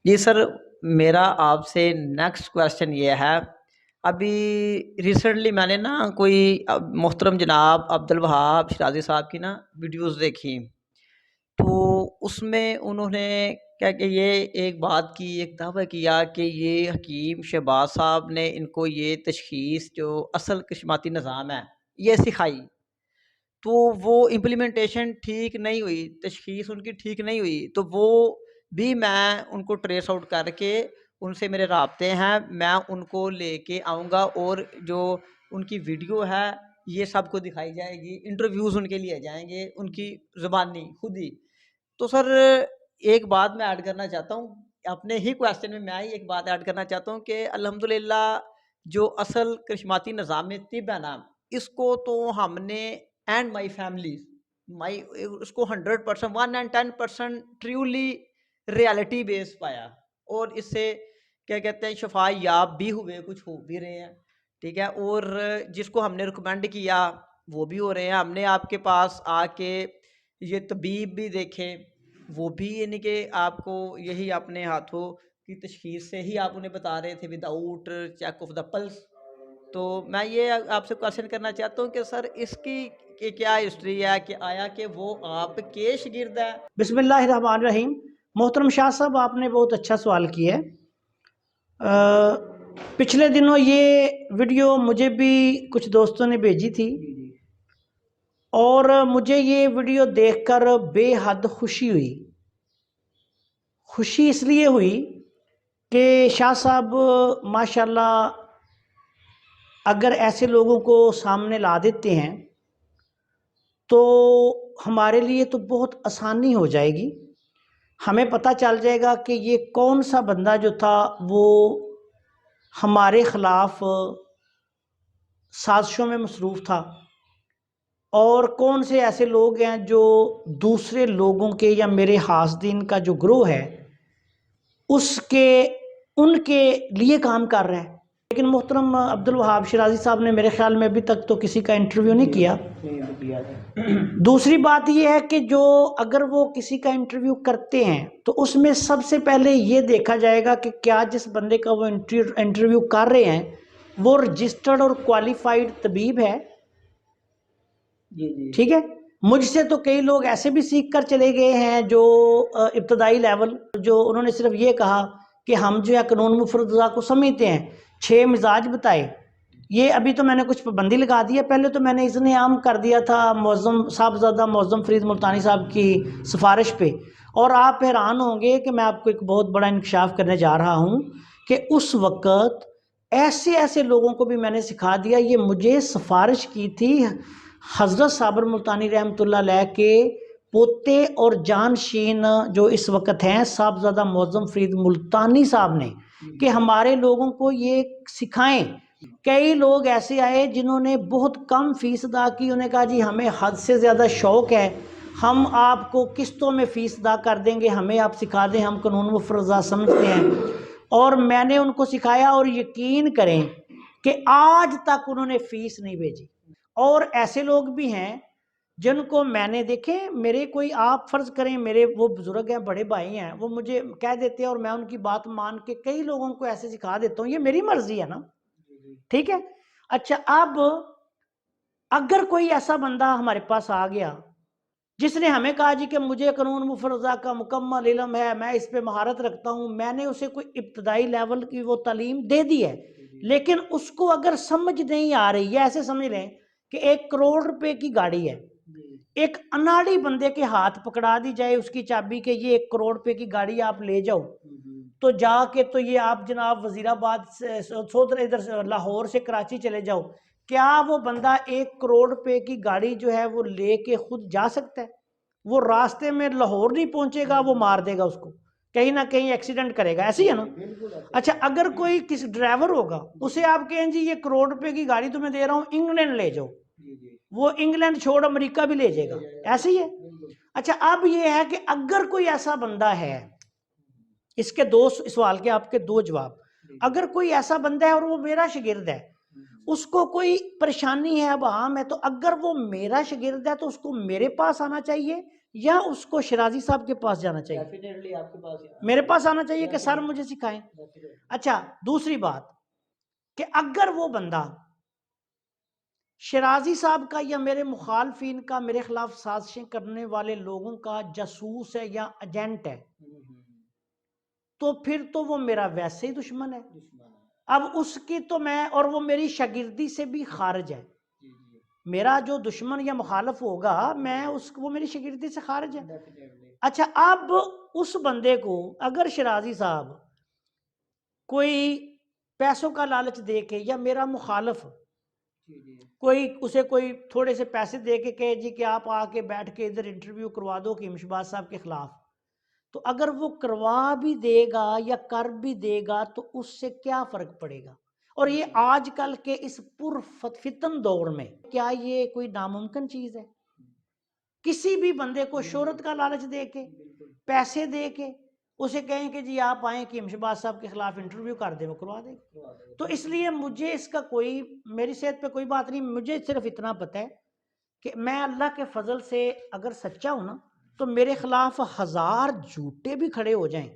جی سر، میرا آپ سے نیکسٹ کویشچن یہ ہے، ابھی ریسنٹلی میں نے نا کوئی محترم جناب عبدالوہاب شرازی صاحب کی نا ویڈیوز دیکھی، تو اس میں انہوں نے کیا کہ یہ ایک بات کی، ایک دعویٰ کیا کہ یہ حکیم شہباز صاحب نے ان کو یہ تشخیص جو اصل کشماتی نظام ہے یہ سکھائی، تو وہ امپلیمنٹیشن ٹھیک نہیں ہوئی، تشخیص ان کی ٹھیک نہیں ہوئی، تو وہ بھی میں ان کو ٹریس آؤٹ کر کے ان سے میرے رابطے ہیں، میں ان کو لے کے آؤں گا اور جو ان کی ویڈیو ہے یہ سب کو دکھائی جائے گی، انٹرویوز ان کے لیے جائیں گے ان کی زبانی خود ہی۔ تو سر ایک بات میں ایڈ کرنا چاہتا ہوں اپنے ہی کویسچن میں ہی ایک بات ایڈ کرنا چاہتا ہوں کہ الحمدللہ جو اصل کرشماتی نظام طب ہے نا، اس کو تو ہم نے اینڈ مائی فیملی اس کو 100% 110% ٹریولی ریالٹی بیس پایا، اور اس سے کیا کہتے ہیں شفا یاب بھی ہوئے، کچھ ہو بھی رہے ہیں، ٹھیک ہے، اور جس کو ہم نے ریکمینڈ کیا وہ بھی ہو رہے ہیں۔ ہم نے آپ کے پاس آ کے یہ طبیب بھی دیکھے، وہ بھی یعنی کہ آپ کو یہی اپنے ہاتھوں کی تشخیص سے ہی آپ انہیں بتا رہے تھے without check of the plus. تو میں یہ آپ سے کوشچن کرنا چاہتا ہوں کہ سر اس کی کہ کیا ہسٹری ہے، کہ آیا کہ وہ آپ کے شاگرد ہے؟ بسم اللہ الرحمن الرحیم۔ محترم شاہ صاحب، آپ نے بہت اچھا سوال کیا ہے۔ پچھلے دنوں یہ ویڈیو مجھے بھی کچھ دوستوں نے بھیجی تھی، اور مجھے یہ ویڈیو دیکھ کر بے حد خوشی ہوئی۔ خوشی اس لیے ہوئی کہ شاہ صاحب ماشاءاللہ اگر ایسے لوگوں کو سامنے لا دیتے ہیں تو ہمارے لیے تو بہت آسانی ہو جائے گی۔ ہمیں پتہ چل جائے گا کہ یہ کون سا بندہ جو تھا وہ ہمارے خلاف سازشوں میں مصروف تھا، اور کون سے ایسے لوگ ہیں جو دوسرے لوگوں کے یا میرے حاسدین کا جو گروہ ہے ان کے لیے کام کر رہے ہیں۔ لیکن محترم عبدالوہاب شرازی صاحب نے میرے خیال میں ابھی تک تو کسی کا انٹرویو نہیں کیا۔ دوسری بات یہ ہے کہ جو اگر وہ کسی کا انٹرویو کرتے ہیں تو اس میں سب سے پہلے یہ دیکھا جائے گا کہ کیا جس بندے کا وہ انٹرویو کر رہے ہیں وہ رجسٹرڈ اور کوالیفائیڈ طبیب ہے۔ ٹھیک ہے، مجھ سے تو کئی لوگ ایسے بھی سیکھ کر چلے گئے ہیں جو ابتدائی لیول، جو انہوں نے صرف یہ کہا کہ ہم جو ہے قانون مفردہ کو سمجھتے ہیں، 6 مزاج بتائے۔ یہ ابھی تو میں نے کچھ پابندی لگا دی ہے، پہلے تو میں نے اذن عام کر دیا تھا معظم صاحبزادہ معظم فرید ملتانی صاحب کی سفارش پہ، اور آپ حیران ہوں گے کہ میں آپ کو ایک بہت بڑا انکشاف کرنے جا رہا ہوں کہ اس وقت ایسے لوگوں کو بھی میں نے سکھا دیا۔ یہ مجھے سفارش کی تھی حضرت صابر ملتانی رحمۃ اللہ علیہ کے پوتے اور جانشین جو اس وقت ہیں صاحبزادہ معظم فرید ملتانی صاحب نے، کہ ہمارے لوگوں کو یہ سکھائیں۔ کئی لوگ ایسے آئے جنہوں نے بہت کم فیس ادا کی، انہیں کہا جی ہمیں حد سے زیادہ شوق ہے، ہم آپ کو قسطوں میں فیس ادا کر دیں گے، ہمیں آپ سکھا دیں، ہم قانون مفروضہ سمجھتے ہیں۔ اور میں نے ان کو سکھایا، اور یقین کریں کہ آج تک انہوں نے فیس نہیں بھیجی۔ اور ایسے لوگ بھی ہیں جن کو میں نے دیکھے، میرے کوئی آپ فرض کریں میرے وہ بزرگ ہیں، بڑے بھائی ہیں، وہ مجھے کہہ دیتے ہیں اور میں ان کی بات مان کے کئی لوگوں کو ایسے سکھا دیتا ہوں، یہ میری مرضی ہے نا، ٹھیک ہے۔ اچھا، اب اگر کوئی ایسا بندہ ہمارے پاس آ گیا جس نے ہمیں کہا جی کہ مجھے قانون مفروضہ کا مکمل علم ہے، میں اس پہ مہارت رکھتا ہوں، میں نے اسے کوئی ابتدائی لیول کی وہ تعلیم دے دی ہے، لیکن اس کو اگر سمجھ نہیں آ رہی ہے، ایسے سمجھ لیں کہ 1 کروڑ روپے کی گاڑی ہے، ایک اناڑی بندے کے ہاتھ پکڑا دی جائے اس کی چابی کہ یہ 1 کروڑ روپے کی گاڑی آپ لے جاؤ، تو جا کے تو یہ آپ جناب وزیر آباد سے ادھر سے لاہور سے کراچی چلے جاؤ، کیا وہ بندہ 1 کروڑ روپے کی گاڑی جو ہے وہ لے کے خود جا سکتا ہے؟ وہ راستے میں لاہور نہیں پہنچے گا، وہ مار دے گا اس کو، کہیں نہ کہیں ایکسیڈنٹ کرے گا، ایسی ہے نا۔ اچھا، اگر کوئی کسی ڈرائیور ہوگا، اسے آپ کہیں جی یہ 1 کروڑ روپے کی گاڑی تمہیں دے رہا ہوں، انگلینڈ لے جاؤ، وہ انگلینڈ چھوڑ امریکہ بھی لے جائے گا، ایسے ہی ہے۔ اچھا، اب یہ ہے کہ اگر کوئی ایسا بندہ ہے، اس کے 2 سوال کے آپ کے 2 جواب۔ اگر کوئی ایسا بندہ ہے اور وہ میرا شاگرد ہے، اس کو کوئی پریشانی ہے، اب عام ہے، تو اگر وہ میرا شاگرد ہے تو اس کو میرے پاس آنا چاہیے یا اس کو شیرازی صاحب کے پاس جانا چاہیے؟ ڈیفینیٹلی آپ کے پاس میرے پاس آنا چاہیے کہ سر مجھے سکھائیں۔ اچھا دوسری بات کہ اگر وہ بندہ شیرازی صاحب کا یا میرے مخالفین کا، میرے خلاف سازشیں کرنے والے لوگوں کا جاسوس ہے یا ایجنٹ ہے، تو پھر تو وہ میرا ویسے ہی دشمن ہے۔ اب اس کی تو میں، اور وہ میری شاگردی سے بھی خارج ہے، میرا جو دشمن یا مخالف ہوگا میں وہ میری شاگردی سے خارج ہے۔ اچھا اب اس بندے کو اگر شیرازی صاحب کوئی پیسوں کا لالچ دے کے، یا میرا مخالف اسے کوئی تھوڑے سے پیسے دے کے کہے جی کہ آپ آ کے بیٹھ کے ادھر انٹرویو کروا دو حکیم شہباز صاحب کے خلاف، تو اگر وہ کروا بھی دے گا یا کر بھی دے گا تو اس سے کیا فرق پڑے گا؟ اور یہ آج کل کے اس پر فتن دور میں کیا یہ کوئی ناممکن چیز ہے؟ کسی بھی بندے کو شہرت کا لالچ دے کے، پیسے دے کے اسے کہیں کہ جی آپ آئیں کہ حکیم شہباز صاحب کے خلاف انٹرویو کر دیں، وہ کروا دیں گے۔ تو اس لیے مجھے اس کا کوئی، میری صحت پہ کوئی بات نہیں، مجھے صرف اتنا پتہ ہے کہ میں اللہ کے فضل سے اگر سچا ہوں نا، تو میرے خلاف 1000 جھوٹے بھی کھڑے ہو جائیں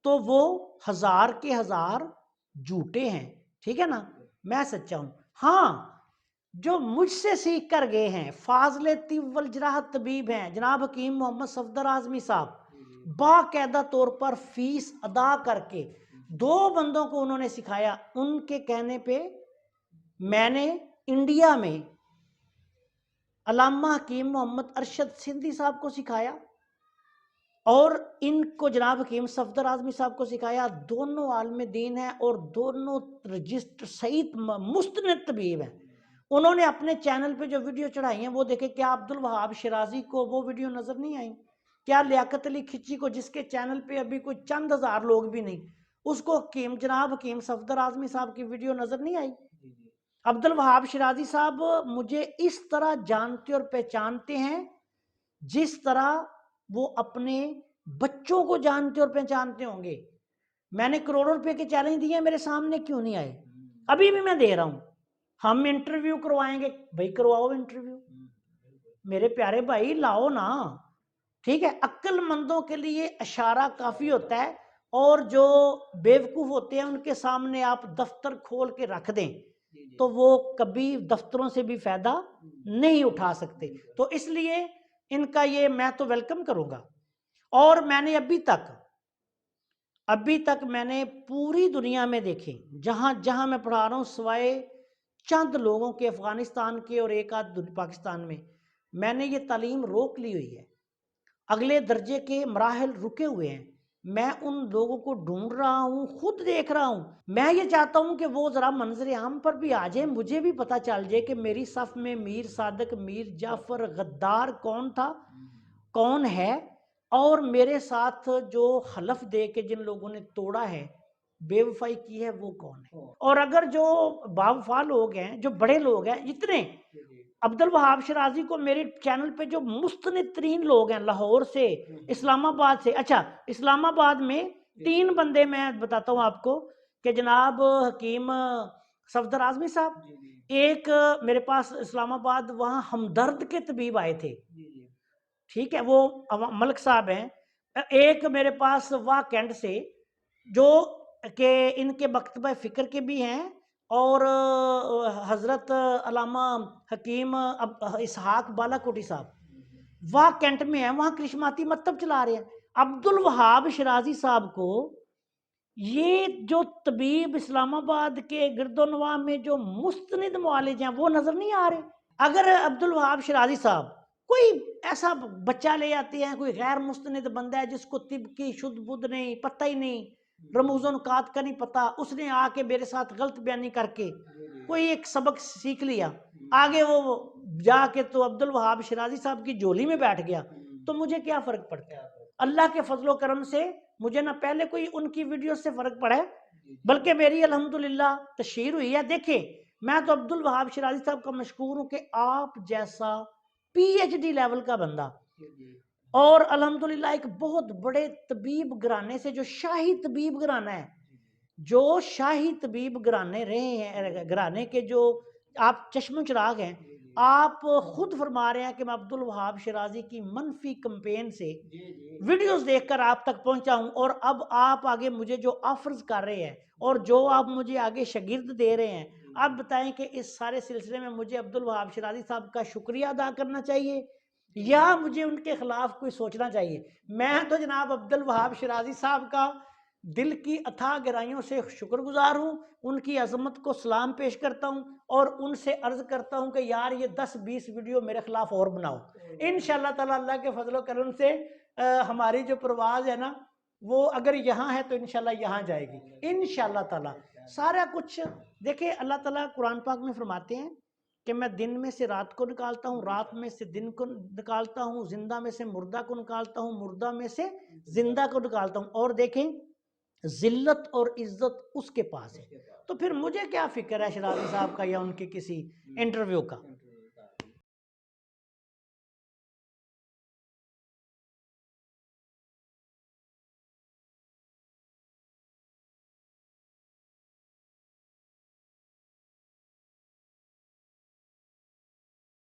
تو وہ 1000 کے 1000 جھوٹے ہیں، ٹھیک ہے نا، میں سچا ہوں۔ ہاں جو مجھ سے سیکھ کر گئے ہیں، فاضل طب والجراحت طبیب ہیں جناب حکیم محمد صفدر اعظمی صاحب، باقاعدہ طور پر فیس ادا کر کے 2 بندوں کو انہوں نے سکھایا، ان کے کہنے پہ میں نے انڈیا میں علامہ حکیم محمد ارشد سندھی صاحب کو سکھایا، اور ان کو جناب حکیم صفدر اعظمی صاحب کو سکھایا۔ دونوں عالم دین ہیں اور دونوں رجسٹر صحیح مستند طبیب ہیں۔ انہوں نے اپنے چینل پہ جو ویڈیو چڑھائی ہیں وہ دیکھیں، کیا عبدالوہاب شیرازی کو وہ ویڈیو نظر نہیں آئی؟ کیا لیاقت علی کھچی کو، جس کے چینل پہ ابھی کوئی چند ہزار لوگ بھی نہیں، اس کو جناب حکیم صفدر اعظمی صاحب کی ویڈیو نظر نہیں آئی؟ عبدالوہاب شیرازی صاحب مجھے اس طرح جانتے اور پہچانتے ہیں جس طرح وہ اپنے بچوں کو جانتے اور پہچانتے ہوں گے۔ میں نے کروڑوں روپے کے چیلنج دیے، میرے سامنے کیوں نہیں آئے؟ ابھی بھی میں دے رہا ہوں، ہم انٹرویو کروائیں گے، بھائی کرواؤ انٹرویو، میرے پیارے بھائی لاؤ نا، ٹھیک ہے۔ عقل مندوں کے لیے اشارہ کافی ہوتا ہے، اور جو بیوقوف ہوتے ہیں ان کے سامنے آپ دفتر کھول کے رکھ دیں تو وہ کبھی دفتروں سے بھی فائدہ نہیں اٹھا سکتے۔ تو اس لیے ان کا یہ میں تو ویلکم کروں گا۔ اور میں نے ابھی تک میں نے پوری دنیا میں دیکھے، جہاں جہاں میں پڑھا رہا ہوں، سوائے چند لوگوں کے افغانستان کے اور ایک آدھ پاکستان میں نے یہ تعلیم روک لی ہوئی ہے، اگلے درجے کے مراحل رکے ہوئے ہیں۔ میں ان لوگوں کو ڈھونڈ رہا ہوں، خود دیکھ رہا ہوں۔ میں یہ چاہتا ہوں کہ وہ ذرا منظر عام پر بھی آ جائے، مجھے بھی پتہ چل جائے کہ میری صف میں میر صادق، میر جعفر غدار کون تھا، کون ہے، اور میرے ساتھ جو حلف دے کے جن لوگوں نے توڑا ہے، بے وفائی کی ہے، وہ کون ہے۔ اور اگر جو باوفا لوگ ہیں، جو بڑے لوگ ہیں، اتنے عبدالوہاب شیرازی کو میرے چینل پہ جو مستند ترین لوگ ہیں، لاہور سے، اسلام آباد سے، اچھا اسلام آباد میں 3 بندے میں بتاتا ہوں آپ کو، کہ جناب حکیم صفدر اعظمی صاحب، ایک میرے پاس اسلام آباد وہاں ہمدرد کے طبیب آئے تھے، ٹھیک ہے، وہ ملک صاحب ہیں۔ ایک میرے پاس واہ کینٹ سے، جو کہ ان کے مکتبہ فکر کے بھی ہیں، اور حضرت علامہ حکیم اسحاق بالا کوٹی صاحب واہ کینٹ میں ہیں، وہاں کرشماتی مکتب چلا رہے ہیں۔ عبدالوہاب شیرازی صاحب کو یہ جو طبیب اسلام آباد کے گرد و نواح میں جو مستند معالج ہیں وہ نظر نہیں آ رہے؟ اگر عبدالوہاب شیرازی صاحب کوئی ایسا بچہ لے آتے ہیں، کوئی غیر مستند بندہ ہے جس کو طب کی شدھ بدھ نہیں، پتہ ہی نہیں، رموز و نکات کا نہیں پتا، اس نے آ کے میرے ساتھ غلط بیانی کر کے کوئی ایک سبق سیکھ لیا، آگے وہ جا کے تو عبدالوہاب شیرازی صاحب کی جولی میں بیٹھ گیا، تو مجھے کیا فرق پڑتا ہے؟ اللہ کے فضل و کرم سے مجھے نہ پہلے کوئی ان کی ویڈیو سے فرق پڑا ہے، بلکہ میری الحمدللہ تشہیر ہوئی ہے۔ دیکھیں میں تو عبدالوہاب شیرازی صاحب کا مشکور ہوں کہ آپ جیسا پی ایچ ڈی لیول کا بندہ، اور الحمدللہ ایک بہت بڑے طبیب گھرانے سے، جو شاہی طبیب گھرانہ ہے، جو شاہی طبیب گھرانے رہے ہیں، گھرانے کے جو آپ چشم و چراغ ہیں، آپ خود فرما رہے ہیں کہ میں عبد الوہاب شرازی کی منفی کمپین سے ویڈیوز دیکھ کر آپ تک پہنچا ہوں، اور اب آپ آگے مجھے جو آفرز کر رہے ہیں اور جو آپ مجھے آگے شاگرد دے رہے ہیں، آپ بتائیں کہ اس سارے سلسلے میں مجھے عبد الوہاب شرازی صاحب کا شکریہ ادا کرنا چاہیے یا مجھے ان کے خلاف کوئی سوچنا چاہیے؟ میں تو جناب عبد الوہاب شرازی صاحب کا دل کی اتھاہ گہرائیوں سے شکر گزار ہوں، ان کی عظمت کو سلام پیش کرتا ہوں اور ان سے عرض کرتا ہوں کہ یار یہ 10-20 ویڈیو میرے خلاف اور بناؤ انشاءاللہ تعالی۔ اللہ کے فضل و کرم سے ہماری جو پرواز ہے نا وہ اگر یہاں ہے تو انشاءاللہ یہاں جائے گی انشاءاللہ تعالی۔ سارا کچھ دیکھیں، اللہ تعالیٰ قرآن پاک میں فرماتے ہیں کہ میں دن میں سے رات کو نکالتا ہوں، رات میں سے دن کو نکالتا ہوں، زندہ میں سے مردہ کو نکالتا ہوں، مردہ میں سے زندہ کو نکالتا ہوں، اور دیکھیں ذلت اور عزت اس کے پاس ہے۔ تو پھر مجھے کیا فکر ہے شرازی صاحب کا یا ان کے کسی انٹرویو کا؟